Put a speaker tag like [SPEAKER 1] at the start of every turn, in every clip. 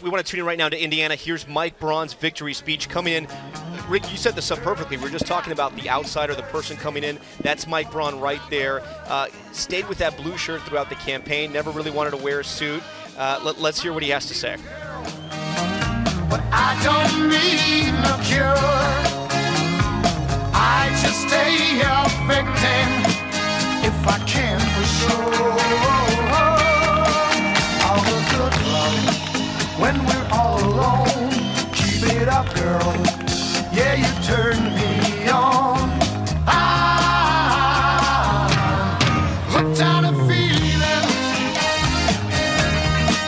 [SPEAKER 1] We want to tune in right now to Indiana. Here's Mike Braun's victory speech coming in. Rick, you set this up perfectly. We were just talking about the outsider, the person coming in. That's Mike Braun right there. Stayed with that blue shirt throughout the campaign, never really wanted to wear a suit. Let's hear what he has to say.
[SPEAKER 2] But I don't need no cure. I just stay a victim if I can for sure. All the good love when we're all alone. Keep it up, girl. Yeah, you turn me on. Hooked on a feeling.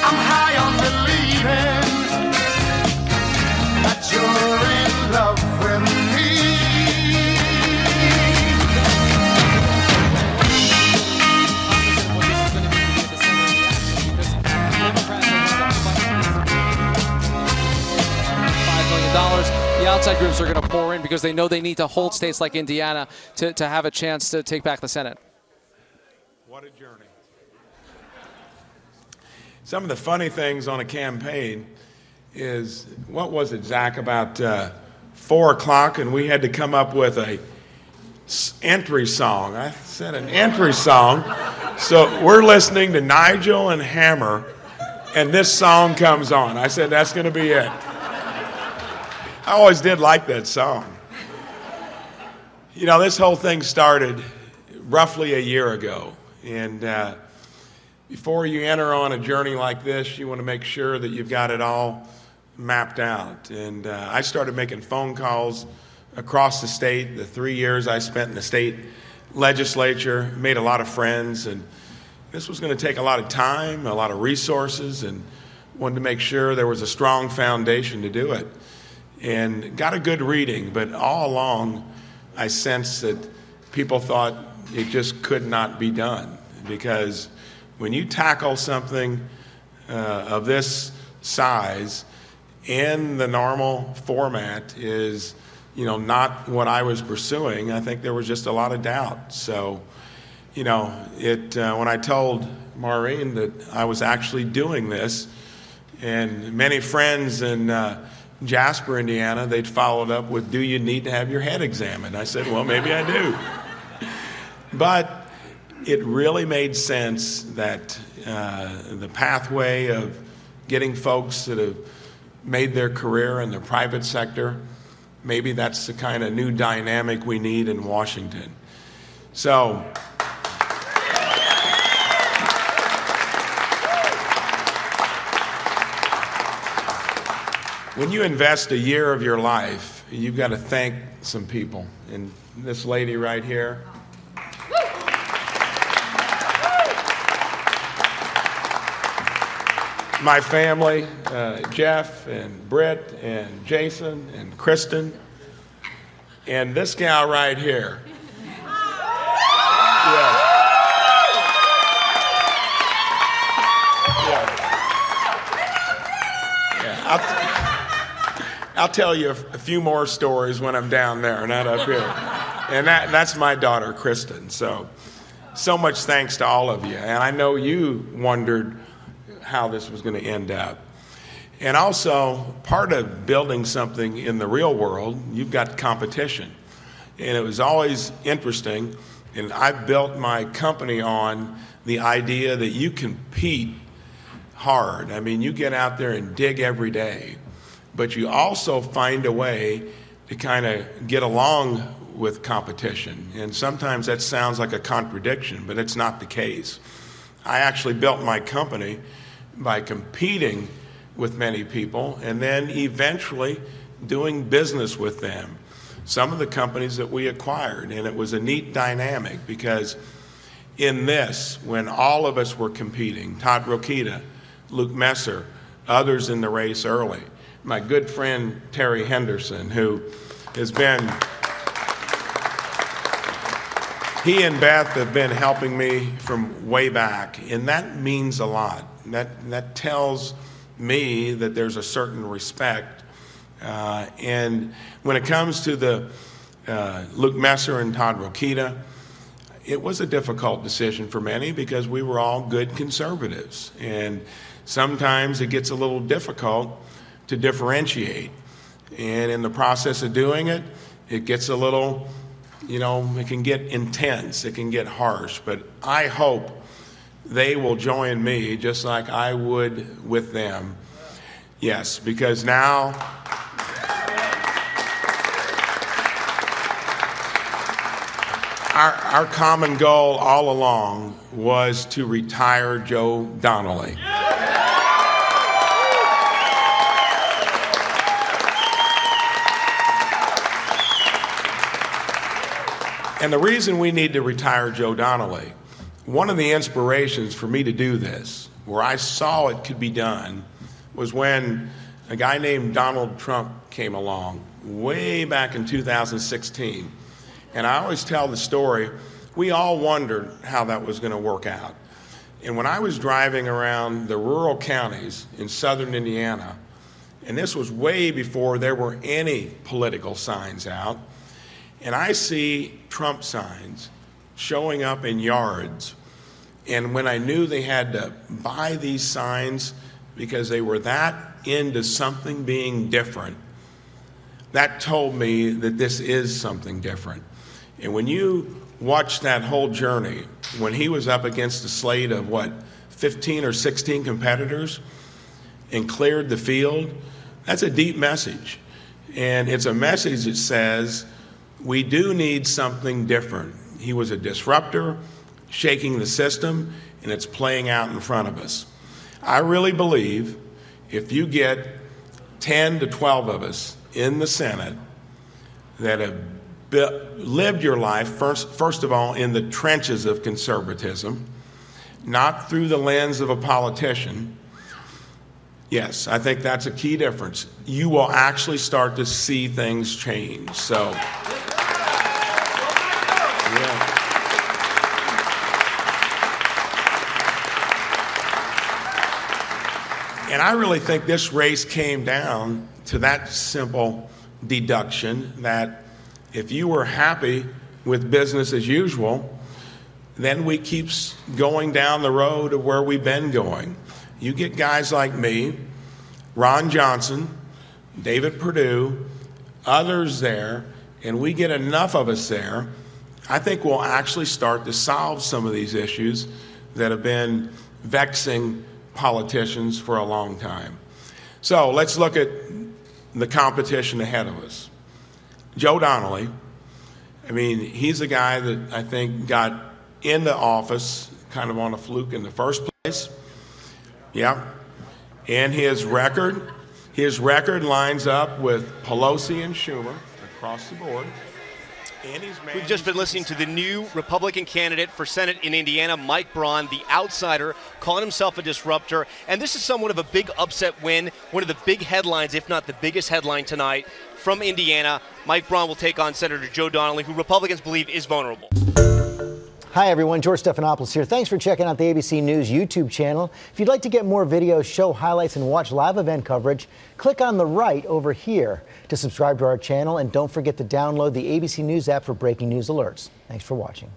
[SPEAKER 2] I'm high on believing that you're in love with me.
[SPEAKER 3] The outside groups are going to pour in because they know they need to hold states like Indiana to have a chance to take back the Senate.
[SPEAKER 4] What a journey. Some of the funny things on a campaign is, what was it, Zach, about 4 o'clock, and we had to come up with a entry song. I said an entry song. So we're listening to Nigel and Hammer, and this song comes on. I said, that's going to be it. I always did like that song. You know, this whole thing started roughly a year ago. And before you enter on a journey like this, you want to make sure that you've got it all mapped out. And I started making phone calls across the state. The 3 years I spent in the state legislature, made a lot of friends. And this was going to take a lot of time, a lot of resources, and wanted to make sure there was a strong foundation to do it. And got a good reading, but all along I sensed that people thought it just could not be done, because when you tackle something of this size in the normal format is, you know, not what I was pursuing, I think there was just a lot of doubt. So, you know, when I told Maureen that I was actually doing this, and many friends in Jasper, Indiana, they'd followed up with, do you need to have your head examined? I said, well, maybe I do. But it really made sense that the pathway of getting folks that have made their career in the private sector, maybe that's the kind of new dynamic we need in Washington. So, when you invest a year of your life, you've got to thank some people. And this lady right here. My family, Jeff and Britt and Jason and Kristen. And this gal right here. Yeah. I'll tell you a few more stories when I'm down there, not up here. And that's my daughter, Kristen. So much thanks to all of you. And I know you wondered how this was going to end up. And also, part of building something in the real world, you've got competition. And it was always interesting. And I built my company on the idea that you compete hard. I mean, you get out there and dig every day. But you also find a way to kind of get along with competition. And sometimes that sounds like a contradiction, but it's not the case. I actually built my company by competing with many people and then eventually doing business with them. Some of the companies that we acquired, and it was a neat dynamic because in this, when all of us were competing, Todd Rokita, Luke Messer, others in the race early, my good friend Terry Henderson, who has been, he and Beth have been helping me from way back, and that means a lot. That tells me that there's a certain respect. And when it comes to the Luke Messer and Todd Rokita, it was a difficult decision for many because we were all good conservatives. And sometimes it gets a little difficult to differentiate. And in the process of doing it, it gets a little, it can get intense, it can get harsh. But I hope they will join me just like I would with them. Yes, because now our common goal all along was to retire Joe Donnelly. And the reason we need to retire Joe Donnelly, one of the inspirations for me to do this, where I saw it could be done, was when a guy named Donald Trump came along way back in 2016. And I always tell the story, we all wondered how that was going to work out. And when I was driving around the rural counties in southern Indiana, and this was way before there were any political signs out, and I see Trump signs showing up in yards. And when I knew they had to buy these signs because they were that into something being different, that told me that this is something different. And when you watch that whole journey, when he was up against a slate of, 15 or 16 competitors and cleared the field, that's a deep message. And it's a message that says, we do need something different. He was a disruptor, shaking the system, and it's playing out in front of us. I really believe if you get 10 to 12 of us in the Senate that have lived your life, first of all, in the trenches of conservatism, not through the lens of a politician, yes, I think that's a key difference. You will actually start to see things change. So. And I really think this race came down to that simple deduction that if you were happy with business as usual, then we keep going down the road of where we've been going. You get guys like me, Ron Johnson, David Perdue, others there, and we get enough of us there, I think we'll actually start to solve some of these issues that have been vexing politicians for a long time. So let's look at the competition ahead of us. Joe Donnelly, he's a guy that I think got into office kind of on a fluke in the first place. Yeah. And his record lines up with Pelosi and Schumer across the board.
[SPEAKER 1] We've just been listening to the new Republican candidate for Senate in Indiana, Mike Braun, the outsider, calling himself a disruptor. And this is somewhat of a big upset win, one of the big headlines, if not the biggest headline tonight from Indiana. Mike Braun will take on Senator Joe Donnelly, who Republicans believe is vulnerable.
[SPEAKER 5] Hi, everyone. George Stephanopoulos here. Thanks for checking out the ABC News YouTube channel. If you'd like to get more videos, show highlights, and watch live event coverage, click on the right over here to subscribe to our channel. And don't forget to download the ABC News app for breaking news alerts. Thanks for watching.